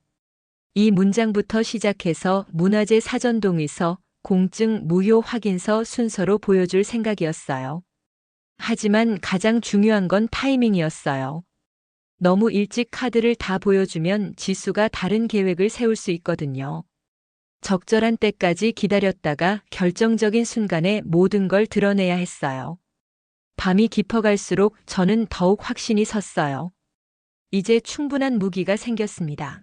이 문장부터 시작해서 문화재 사전 동의서, 공증 무효 확인서 순서로 보여줄 생각이었어요. 하지만 가장 중요한 건 타이밍이었어요. 너무 일찍 카드를 다 보여주면 지수가 다른 계획을 세울 수 있거든요. 적절한 때까지 기다렸다가 결정적인 순간에 모든 걸 드러내야 했어요. 밤이 깊어갈수록 저는 더욱 확신이 섰어요. 이제 충분한 무기가 생겼습니다.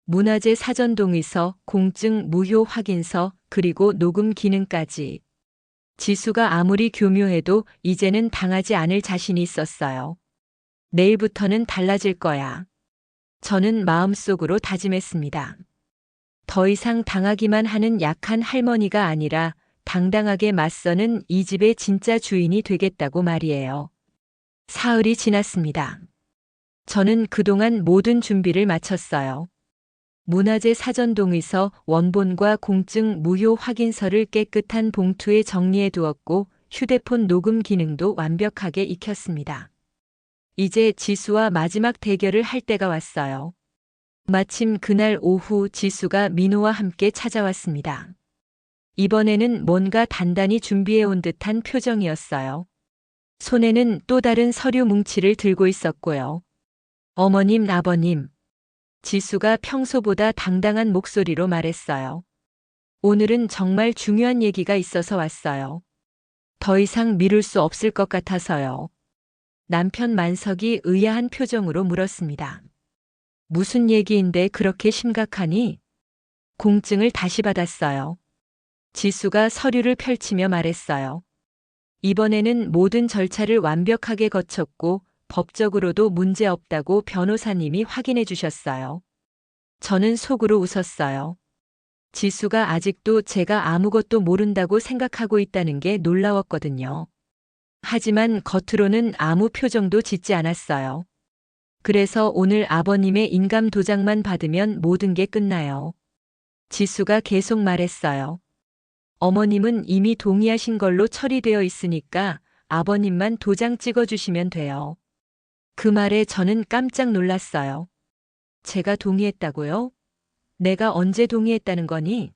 문화재 사전 동의서, 공증 무효 확인서, 그리고 녹음 기능까지. 지수가 아무리 교묘해도 이제는 당하지 않을 자신이 있었어요. 내일부터는 달라질 거야. 저는 마음속으로 다짐했습니다. 더 이상 당하기만 하는 약한 할머니가 아니라 당당하게 맞서는 이 집의 진짜 주인이 되겠다고 말이에요. 사흘이 지났습니다. 저는 그동안 모든 준비를 마쳤어요. 문화재 사전 동의서, 원본과 공증 무효 확인서를 깨끗한 봉투에 정리해 두었고 휴대폰 녹음 기능도 완벽하게 익혔습니다. 이제 지수와 마지막 대결을 할 때가 왔어요. 마침 그날 오후 지수가 민호와 함께 찾아왔습니다. 이번에는 뭔가 단단히 준비해 온 듯한 표정이었어요. 손에는 또 다른 서류 뭉치를 들고 있었고요. 어머님, 아버님. 지수가 평소보다 당당한 목소리로 말했어요. 오늘은 정말 중요한 얘기가 있어서 왔어요. 더 이상 미룰 수 없을 것 같아서요. 남편 만석이 의아한 표정으로 물었습니다. 무슨 얘기인데 그렇게 심각하니? 공증을 다시 받았어요. 지수가 서류를 펼치며 말했어요. 이번에는 모든 절차를 완벽하게 거쳤고 법적으로도 문제 없다고 변호사님이 확인해 주셨어요. 저는 속으로 웃었어요. 지수가 아직도 제가 아무것도 모른다고 생각하고 있다는 게 놀라웠거든요. 하지만 겉으로는 아무 표정도 짓지 않았어요. 그래서 오늘 아버님의 인감 도장만 받으면 모든 게 끝나요. 지수가 계속 말했어요. 어머님은 이미 동의하신 걸로 처리되어 있으니까 아버님만 도장 찍어주시면 돼요. 그 말에 저는 깜짝 놀랐어요. 제가 동의했다고요? 내가 언제 동의했다는 거니?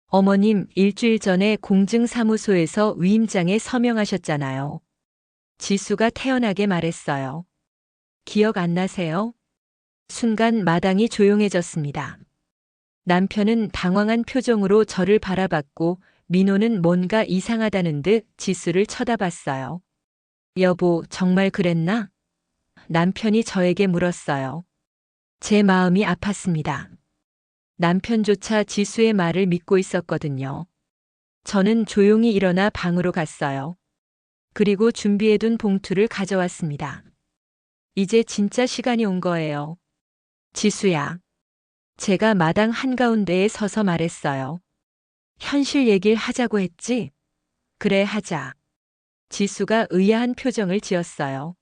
어머님, 일주일 전에 공증사무소에서 위임장에 서명하셨잖아요. 지수가 태연하게 말했어요. 기억 안 나세요? 순간 마당이 조용해졌습니다. 남편은 당황한 표정으로 저를 바라봤고 민호는 뭔가 이상하다는 듯 지수를 쳐다봤어요. 여보, 정말 그랬나? 남편이 저에게 물었어요. 제 마음이 아팠습니다. 남편조차 지수의 말을 믿고 있었거든요. 저는 조용히 일어나 방으로 갔어요. 그리고 준비해둔 봉투를 가져왔습니다. 이제 진짜 시간이 온 거예요. 지수야. 제가 마당 한가운데에 서서 말했어요. 현실 얘기를 하자고 했지? 그래, 하자. 지수가 의아한 표정을 지었어요.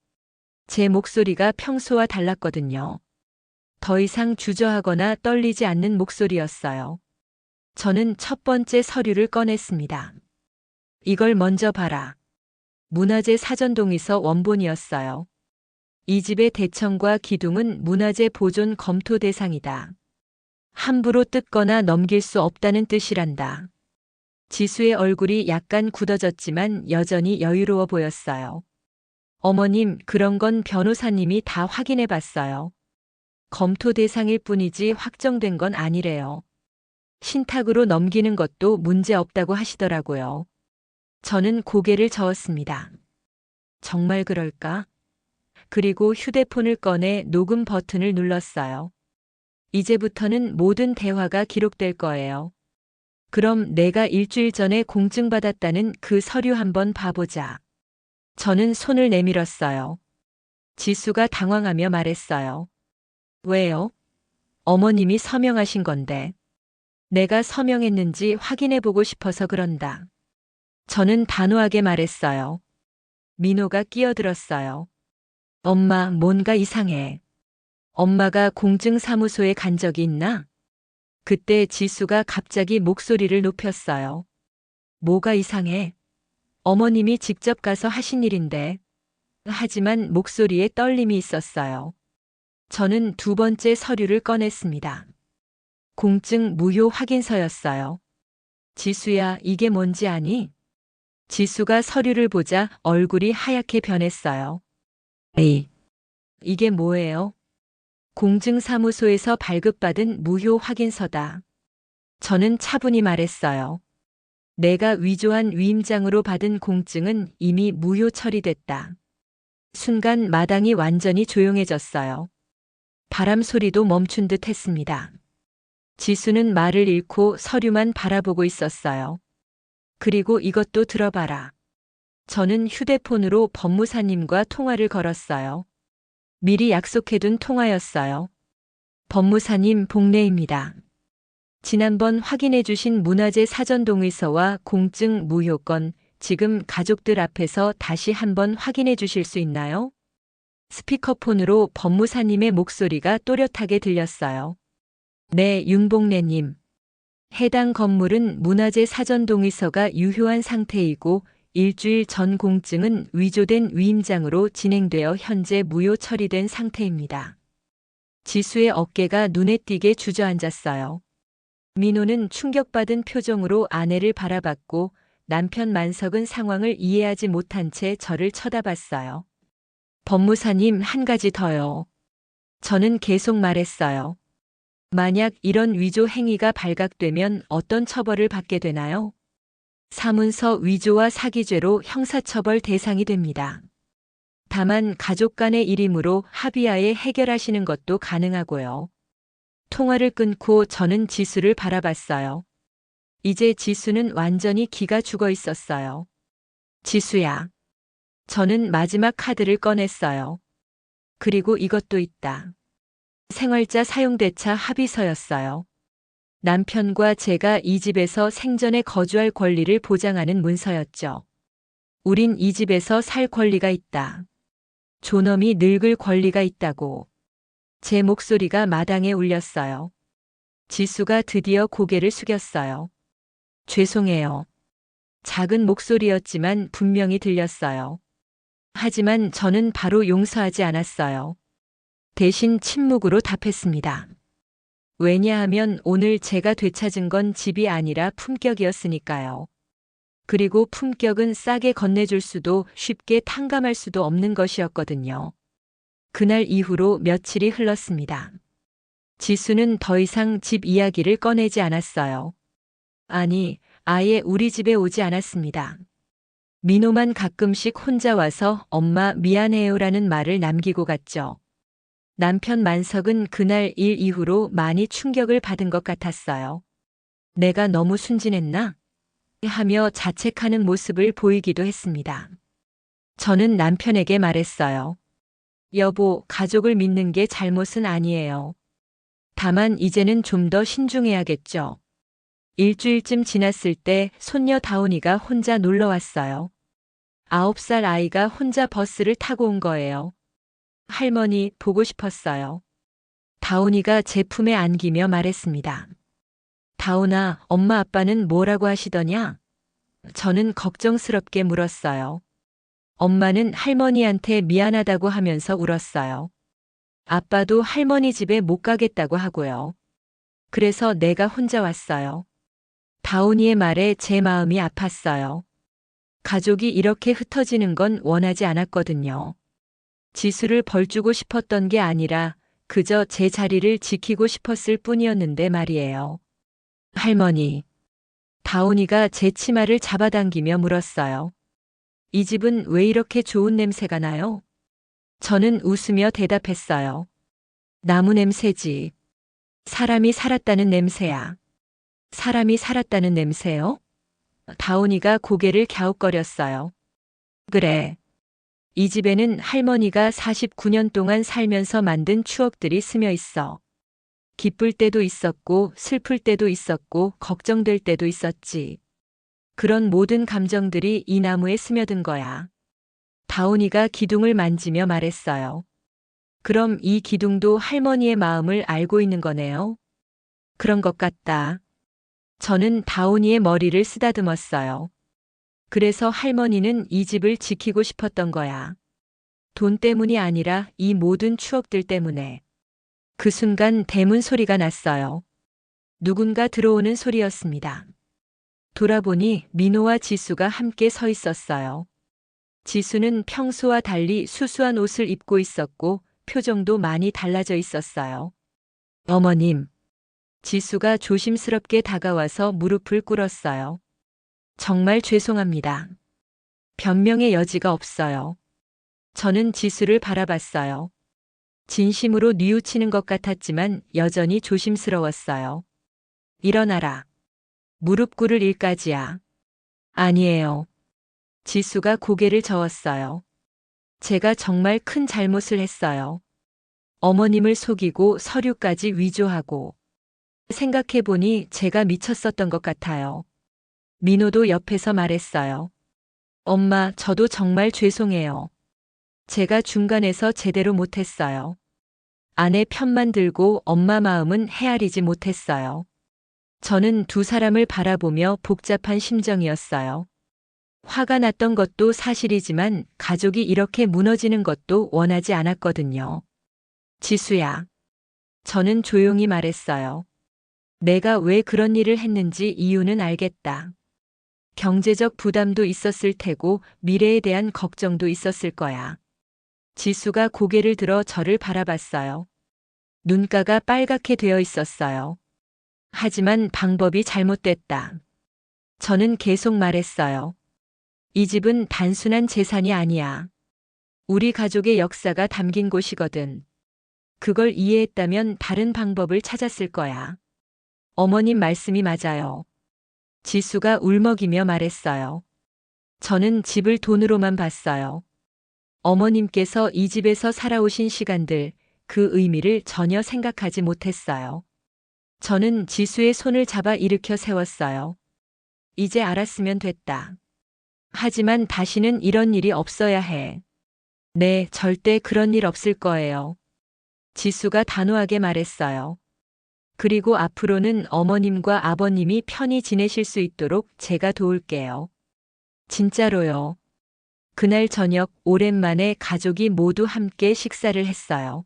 제 목소리가 평소와 달랐거든요. 더 이상 주저하거나 떨리지 않는 목소리였어요. 저는 첫 번째 서류를 꺼냈습니다. 이걸 먼저 봐라. 문화재 사전동의서 원본이었어요. 이 집의 대청과 기둥은 문화재 보존 검토 대상이다. 함부로 뜯거나 넘길 수 없다는 뜻이란다. 지수의 얼굴이 약간 굳어졌지만 여전히 여유로워 보였어요. 어머님, 그런 건 변호사님이 다 확인해 봤어요. 검토 대상일 뿐이지 확정된 건 아니래요. 신탁으로 넘기는 것도 문제 없다고 하시더라고요. 저는 고개를 저었습니다. 정말 그럴까? 그리고 휴대폰을 꺼내 녹음 버튼을 눌렀어요. 이제부터는 모든 대화가 기록될 거예요. 그럼 내가 일주일 전에 공증받았다는 그 서류 한번 봐보자. 저는 손을 내밀었어요. 지수가 당황하며 말했어요. 왜요? 어머님이 서명하신 건데. 내가 서명했는지 확인해보고 싶어서 그런다. 저는 단호하게 말했어요. 민호가 끼어들었어요. 엄마, 뭔가 이상해. 엄마가 공증사무소에 간 적이 있나? 그때 지수가 갑자기 목소리를 높였어요. 뭐가 이상해? 어머님이 직접 가서 하신 일인데. 하지만 목소리에 떨림이 있었어요. 저는 두 번째 서류를 꺼냈습니다. 공증 무효 확인서였어요. 지수야, 이게 뭔지 아니? 지수가 서류를 보자 얼굴이 하얗게 변했어요. 에이, 이게 뭐예요? 공증사무소에서 발급받은 무효 확인서다. 저는 차분히 말했어요. 내가 위조한 위임장으로 받은 공증은 이미 무효 처리됐다. 순간 마당이 완전히 조용해졌어요. 바람 소리도 멈춘 듯 했습니다. 지수는 말을 잃고 서류만 바라보고 있었어요. 그리고 이것도 들어봐라. 저는 휴대폰으로 법무사님과 통화를 걸었어요. 미리 약속해둔 통화였어요. 법무사님, 복례입니다. 지난번 확인해주신 문화재 사전동의서와 공증 무효건, 지금 가족들 앞에서 다시 한번 확인해 주실 수 있나요? 스피커폰으로 법무사님의 목소리가 또렷하게 들렸어요. 네, 윤복래님. 해당 건물은 문화재 사전동의서가 유효한 상태이고 일주일 전 공증은 위조된 위임장으로 진행되어 현재 무효 처리된 상태입니다. 지수의 어깨가 눈에 띄게 주저앉았어요. 민호는 충격받은 표정으로 아내를 바라봤고 남편 만석은 상황을 이해하지 못한 채 저를 쳐다봤어요. 법무사님, 한 가지 더요. 저는 계속 말했어요. 만약 이런 위조 행위가 발각되면 어떤 처벌을 받게 되나요? 사문서 위조와 사기죄로 형사처벌 대상이 됩니다. 다만 가족 간의 일이므로 합의하에 해결하시는 것도 가능하고요. 통화를 끊고 저는 지수를 바라봤어요. 이제 지수는 완전히 기가 죽어 있었어요. 지수야. 저는 마지막 카드를 꺼냈어요. 그리고 이것도 있다. 생활자 사용대차 합의서였어요. 남편과 제가 이 집에서 생전에 거주할 권리를 보장하는 문서였죠. 우린 이 집에서 살 권리가 있다. 존엄이 늙을 권리가 있다고. 제 목소리가 마당에 울렸어요. 지수가 드디어 고개를 숙였어요. 죄송해요. 작은 목소리였지만 분명히 들렸어요. 하지만 저는 바로 용서하지 않았어요. 대신 침묵으로 답했습니다. 왜냐하면 오늘 제가 되찾은 건 집이 아니라 품격이었으니까요. 그리고 품격은 싸게 건네줄 수도 쉽게 탕감할 수도 없는 것이었거든요. 그날 이후로 며칠이 흘렀습니다. 지수는 더 이상 집 이야기를 꺼내지 않았어요. 아니, 아예 우리 집에 오지 않았습니다. 민호만 가끔씩 혼자 와서 엄마 미안해요라는 말을 남기고 갔죠. 남편 만석은 그날 일 이후로 많이 충격을 받은 것 같았어요. 내가 너무 순진했나? 하며 자책하는 모습을 보이기도 했습니다. 저는 남편에게 말했어요. 여보, 가족을 믿는 게 잘못은 아니에요. 다만 이제는 좀 더 신중해야겠죠. 일주일쯤 지났을 때 손녀 다운이가 혼자 놀러 왔어요. 9살 아이가 혼자 버스를 타고 온 거예요. 할머니, 보고 싶었어요. 다운이가 제 품에 안기며 말했습니다. 다운아, 엄마 아빠는 뭐라고 하시더냐? 저는 걱정스럽게 물었어요. 엄마는 할머니한테 미안하다고 하면서 울었어요. 아빠도 할머니 집에 못 가겠다고 하고요. 그래서 내가 혼자 왔어요. 다운이의 말에 제 마음이 아팠어요. 가족이 이렇게 흩어지는 건 원하지 않았거든요. 지수를 벌주고 싶었던 게 아니라 그저 제 자리를 지키고 싶었을 뿐이었는데 말이에요. 할머니. 다운이가 제 치마를 잡아당기며 물었어요. 이 집은 왜 이렇게 좋은 냄새가 나요? 저는 웃으며 대답했어요. 나무 냄새지. 사람이 살았다는 냄새야. 사람이 살았다는 냄새요? 다운이가 고개를 갸웃거렸어요. 그래. 이 집에는 할머니가 49년 동안 살면서 만든 추억들이 스며 있어. 기쁠 때도 있었고, 슬플 때도 있었고, 걱정될 때도 있었지. 그런 모든 감정들이 이 나무에 스며든 거야. 다운이가 기둥을 만지며 말했어요. 그럼 이 기둥도 할머니의 마음을 알고 있는 거네요? 그런 것 같다. 저는 다운이의 머리를 쓰다듬었어요. 그래서 할머니는 이 집을 지키고 싶었던 거야. 돈 때문이 아니라 이 모든 추억들 때문에. 그 순간 대문 소리가 났어요. 누군가 들어오는 소리였습니다. 돌아보니 민호와 지수가 함께 서 있었어요. 지수는 평소와 달리 수수한 옷을 입고 있었고 표정도 많이 달라져 있었어요. 어머님. 지수가 조심스럽게 다가와서 무릎을 꿇었어요. 정말 죄송합니다. 변명의 여지가 없어요. 저는 지수를 바라봤어요. 진심으로 뉘우치는 것 같았지만 여전히 조심스러웠어요. 일어나라. 무릎 꿇을 일까지야. 아니에요. 지수가 고개를 저었어요. 제가 정말 큰 잘못을 했어요. 어머님을 속이고 서류까지 위조하고. 생각해보니 제가 미쳤었던 것 같아요. 민호도 옆에서 말했어요. 엄마, 저도 정말 죄송해요. 제가 중간에서 제대로 못했어요. 아내 편만 들고 엄마 마음은 헤아리지 못했어요. 저는 두 사람을 바라보며 복잡한 심정이었어요. 화가 났던 것도 사실이지만 가족이 이렇게 무너지는 것도 원하지 않았거든요. 지수야. 저는 조용히 말했어요. 내가 왜 그런 일을 했는지 이유는 알겠다. 경제적 부담도 있었을 테고 미래에 대한 걱정도 있었을 거야. 지수가 고개를 들어 저를 바라봤어요. 눈가가 빨갛게 되어 있었어요. 하지만 방법이 잘못됐다. 저는 계속 말했어요. 이 집은 단순한 재산이 아니야. 우리 가족의 역사가 담긴 곳이거든. 그걸 이해했다면 다른 방법을 찾았을 거야. 어머님 말씀이 맞아요. 지수가 울먹이며 말했어요. 저는 집을 돈으로만 봤어요. 어머님께서 이 집에서 살아오신 시간들, 그 의미를 전혀 생각하지 못했어요. 저는 지수의 손을 잡아 일으켜 세웠어요. 이제 알았으면 됐다. 하지만 다시는 이런 일이 없어야 해. 네, 절대 그런 일 없을 거예요. 지수가 단호하게 말했어요. 그리고 앞으로는 어머님과 아버님이 편히 지내실 수 있도록 제가 도울게요. 진짜로요. 그날 저녁 오랜만에 가족이 모두 함께 식사를 했어요.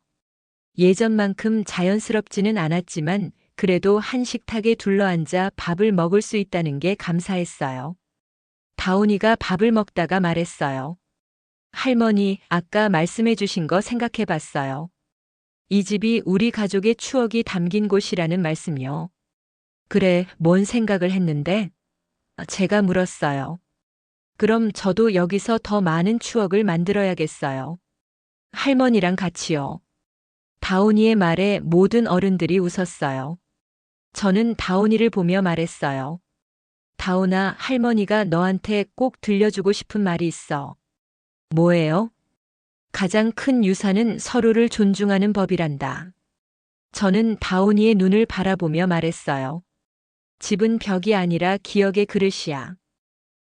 예전만큼 자연스럽지는 않았지만 그래도 한 식탁에 둘러앉아 밥을 먹을 수 있다는 게 감사했어요. 다운이가 밥을 먹다가 말했어요. 할머니, 아까 말씀해 주신 거 생각해 봤어요. 이 집이 우리 가족의 추억이 담긴 곳이라는 말씀이요. 그래, 뭔 생각을 했는데? 제가 물었어요. 그럼 저도 여기서 더 많은 추억을 만들어야겠어요. 할머니랑 같이요. 다운이의 말에 모든 어른들이 웃었어요. 저는 다운이를 보며 말했어요. 다운아, 할머니가 너한테 꼭 들려주고 싶은 말이 있어. 뭐예요? 가장 큰 유산은 서로를 존중하는 법이란다. 저는 다온이의 눈을 바라보며 말했어요. 집은 벽이 아니라 기억의 그릇이야.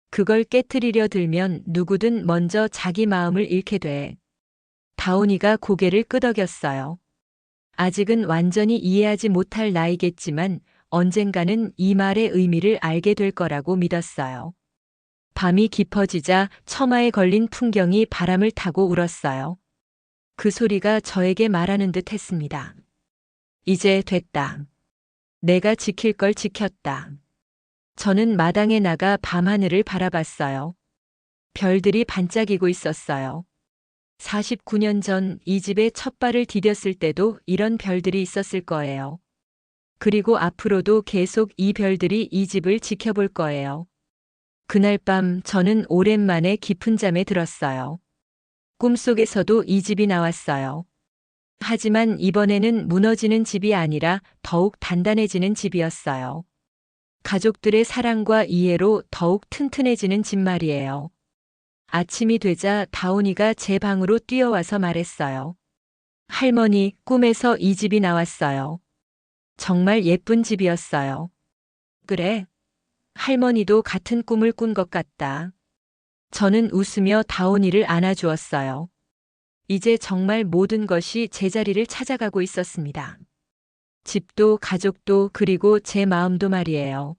그걸 깨트리려 들면 누구든 먼저 자기 마음을 잃게 돼. 다온이가 고개를 끄덕였어요. 아직은 완전히 이해하지 못할 나이겠지만 언젠가는 이 말의 의미를 알게 될 거라고 믿었어요. 밤이 깊어지자 처마에 걸린 풍경이 바람을 타고 울었어요. 그 소리가 저에게 말하는 듯 했습니다. 이제 됐다. 내가 지킬 걸 지켰다. 저는 마당에 나가 밤하늘을 바라봤어요. 별들이 반짝이고 있었어요. 49년 전 이 집에 첫 발을 디뎠을 때도 이런 별들이 있었을 거예요. 그리고 앞으로도 계속 이 별들이 이 집을 지켜볼 거예요. 그날 밤 저는 오랜만에 깊은 잠에 들었어요. 꿈속에서도 이 집이 나왔어요. 하지만 이번에는 무너지는 집이 아니라 더욱 단단해지는 집이었어요. 가족들의 사랑과 이해로 더욱 튼튼해지는 집 말이에요. 아침이 되자 다온이가 제 방으로 뛰어와서 말했어요. 할머니, 꿈에서 이 집이 나왔어요. 정말 예쁜 집이었어요. 그래. 할머니도 같은 꿈을 꾼 것 같다. 저는 웃으며 다온이를 안아주었어요. 이제 정말 모든 것이 제자리를 찾아가고 있었습니다. 집도 가족도 그리고 제 마음도 말이에요.